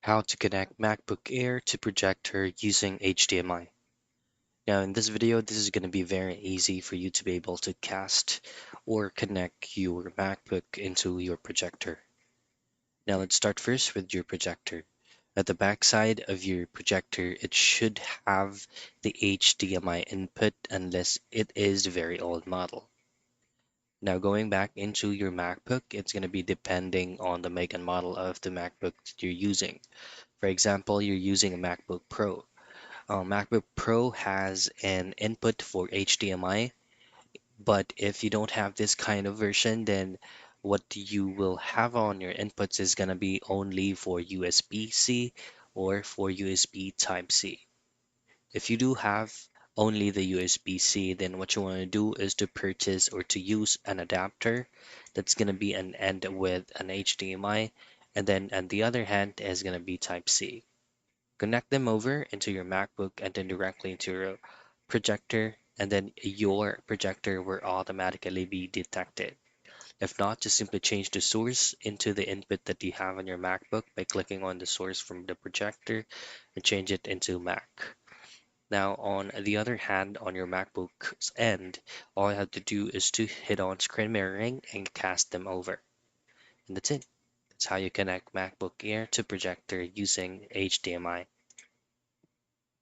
How to connect MacBook Air to projector using HDMI. Now in this video, this is going to be very easy for you to be able to cast or connect your MacBook into your projector. Now let's start first with your projector. At the back side of your projector, it should have the HDMI input unless it is the very old model. Now going back into your MacBook, it's going to be depending on the make and model of the MacBook that you're using. For example, you're using a MacBook Pro. MacBook Pro has an input for HDMI, but if you don't have this kind of version, then what you will have on your inputs is going to be only for USB-C or for USB Type-C. If you do have only the USB-C, then what you want to do is to purchase or to use an adapter that's going to be an end with an HDMI, and then on the other hand is going to be Type-C. Connect them over into your MacBook and then directly into your projector, and then your projector will automatically be detected. If not, just simply change the source into the input that you have on your MacBook by clicking on the source from the projector and change it into Mac. Now, on the other hand, on your MacBook's end, all you have to do is to hit on screen mirroring and cast them over. And that's it. That's how you connect MacBook Air to projector using HDMI.